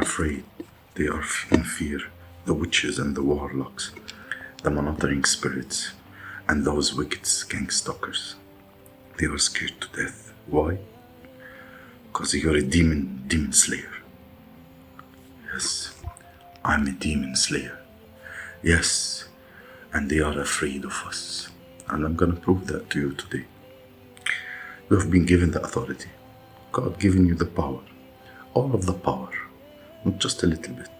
afraid. They are in fear. The witches and the warlocks, the monitoring spirits, and those wicked gang stalkers. They are scared to death. Why? Because you're a demon slayer. Yes, I'm a demon slayer. Yes, and they are afraid of us. And I'm gonna prove that to you today. You have been given the authority. God given you the power. All of the power. Not just a little bit.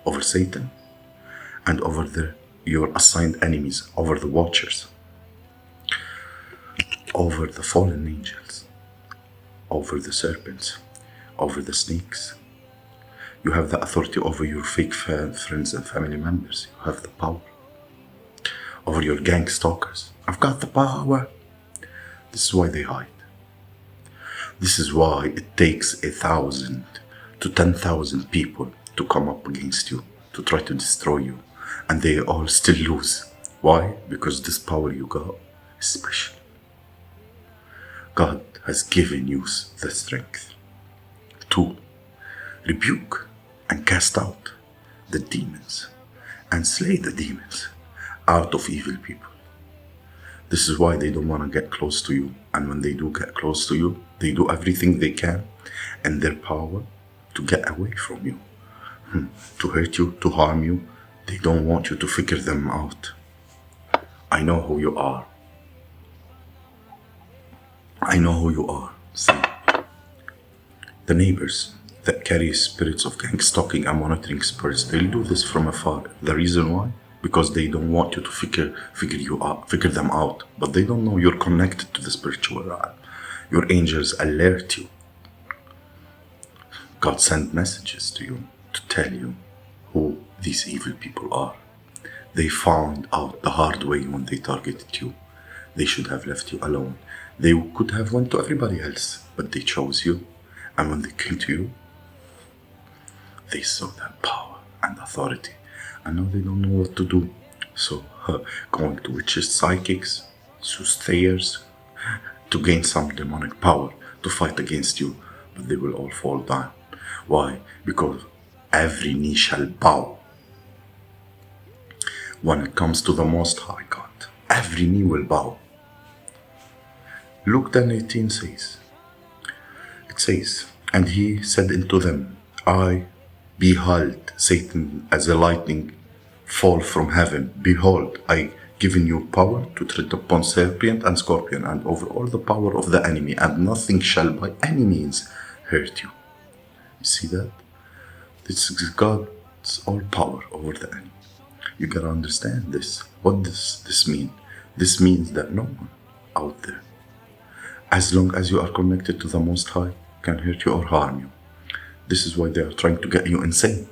Over Satan and over your assigned enemies, over the watchers, over the fallen angels, over the serpents, over the snakes. You have the authority over your fake friends and family members. You have the power. Over your gang stalkers. I've got the power. This is why they hide. This is why it takes 1,000 to 10,000 people to come up against you, to try to destroy you. And they all still lose. Why? Because this power you got is special. God has given you the strength to rebuke and cast out the demons and slay the demons out of evil people. This is why they don't want to get close to you. And when they do get close to you, they do everything they can in their power to get away from you, to hurt you, to harm you. They don't want you to figure them out. I know who you are. I know who you are. See, the neighbors that carry spirits of gang stalking and monitoring spirits, they'll do this from afar. The reason why? Because they don't want you to figure them out. But they don't know you're connected to the spiritual realm. Your angels alert you. God sent messages to you to tell you who these evil people are. They found out the hard way when they targeted you. They should have left you alone. They could have went to everybody else, but they chose you. And when they came to you, they saw that power and authority. And now they don't know what to do. So going to witches, psychics, soothsayers, to gain some demonic power to fight against you. But they will all fall down. Why? Because every knee shall bow. When it comes to the Most High God, every knee will bow. Luke 10:18 says, it says, and he said unto them, I beheld Satan as a lightning fall from heaven. Behold, I given you power to tread upon serpent and scorpion and over all the power of the enemy, and nothing shall by any means hurt you. You see that? This is God's all power over the enemy. You gotta understand this. What does this mean? This means that no one out there, as long as you are connected to the Most High, can hurt you or harm you. This is why they are trying to get you insane.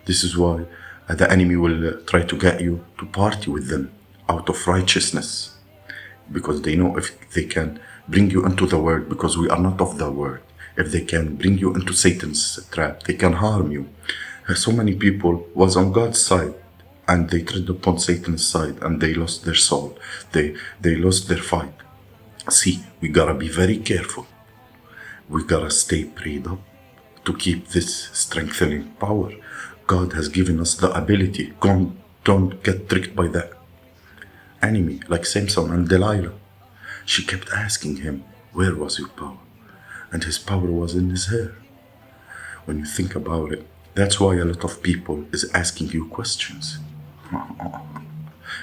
This is why the enemy will try to get you to party with them out of righteousness. Because they know if they can bring you into the world, because we are not of the world, if they can bring you into Satan's trap, they can harm you. So many people was on God's side and they tread upon Satan's side and they lost their soul. They lost their fight. See, we gotta be very careful. We gotta stay prayed up to keep this strengthening power. God has given us the ability. Don't get tricked by that enemy like Samson and Delilah. She kept asking him, where was your power? And his power was in his hair. When you think about it, that's why a lot of people is asking you questions.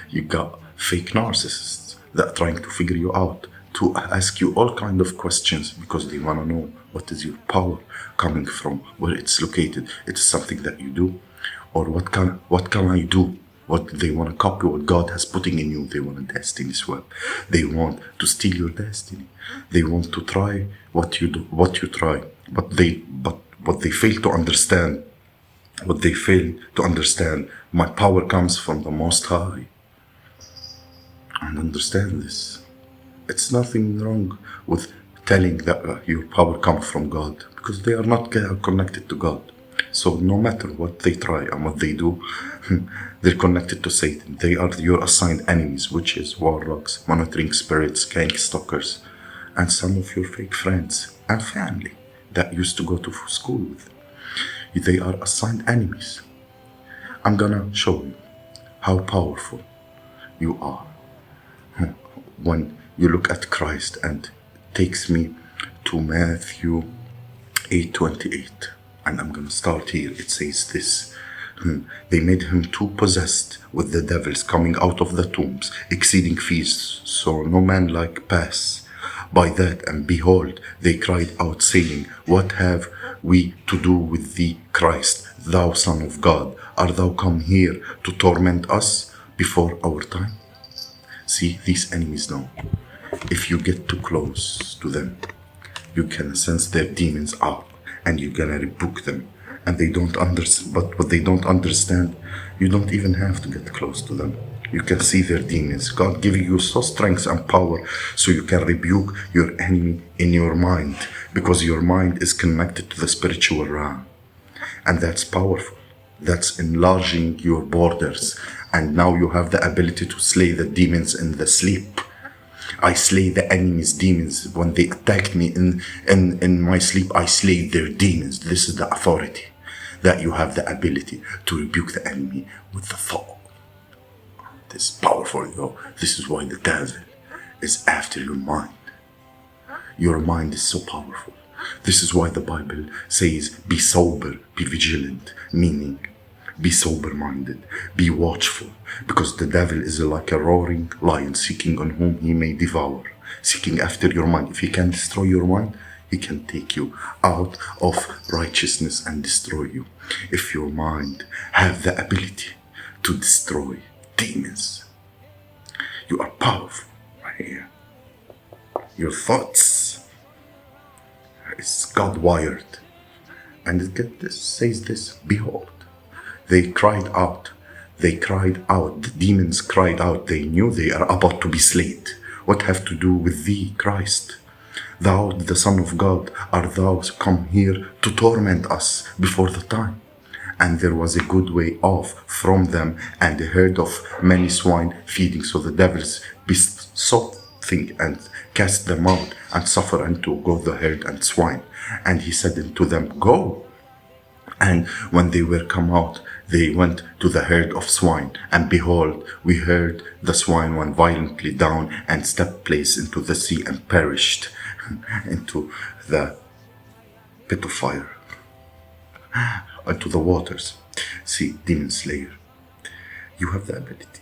You got fake narcissists that are trying to figure you out, to ask you all kind of questions because they want to know what is your power coming from, where it's located. It's something that you do, or what can I do? What they want to copy what God has putting in you. They want a destiny swap. They want to steal your destiny. They want to try what you do, what you try, but what they fail to understand. What they fail to understand, my power comes from the Most High. And understand this. It's nothing wrong with telling that your power comes from God, because they are not connected to God. So no matter what they try and what they do, they're connected to Satan. They are your assigned enemies, witches, warlocks, monitoring spirits, gang stalkers, and some of your fake friends and family that used to go to school with. They are assigned enemies. I'm gonna show you how powerful you are when you look at Christ, and takes me to Matthew 8:28. And I'm gonna start here. It says this. They made him too possessed with the devils coming out of the tombs, exceeding feasts, so no man like pass by that. And behold, they cried out, saying, What have we to do with thee, Christ, thou Son of God? Art thou come here to torment us before our time? See, these enemies know if you get too close to them, you can sense their demons out, and you're gonna rebuke them. And they don't understand, but what they don't understand, you don't even have to get close to them. You can see their demons. God giving you so strength and power so you can rebuke your enemy in your mind, because your mind is connected to the spiritual realm. And that's powerful. That's enlarging your borders. And now you have the ability to slay the demons in the sleep. I slay the enemy's demons. When they attack me in my sleep, I slay their demons. This is the authority, that you have the ability to rebuke the enemy with the thought. This is powerful, though. This is why the devil is after your mind. Your mind is so powerful. This is why the Bible says, be sober, be vigilant, meaning be sober-minded, be watchful, because the devil is like a roaring lion seeking on whom he may devour, seeking after your mind. If he can destroy your mind, he can take you out of righteousness and destroy you. If your mind have the ability to destroy demons, you are powerful right here. Your thoughts is God-wired. And it says this, behold, they cried out. They cried out. The demons cried out. They knew they are about to be slain. What have to do with thee, Christ? Thou, the Son of God, art thou come here to torment us before the time? And there was a good way off from them, and a herd of many swine feeding. So the devils besought thing and cast them out, and suffer unto go the herd and swine. And he said unto them, Go. And when they were come out, they went to the herd of swine, and behold, we heard the swine went violently down and stepped place into the sea and perished into the pit of fire, into the waters. See, demon slayer, you have the ability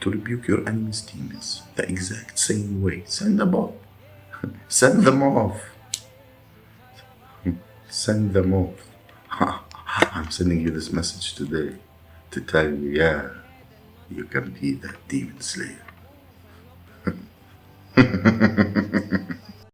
to rebuke your enemy's demons the exact same way. Send them off. Send them off. Send them off. I'm sending you this message today to tell you, yeah, you can be that demon slayer.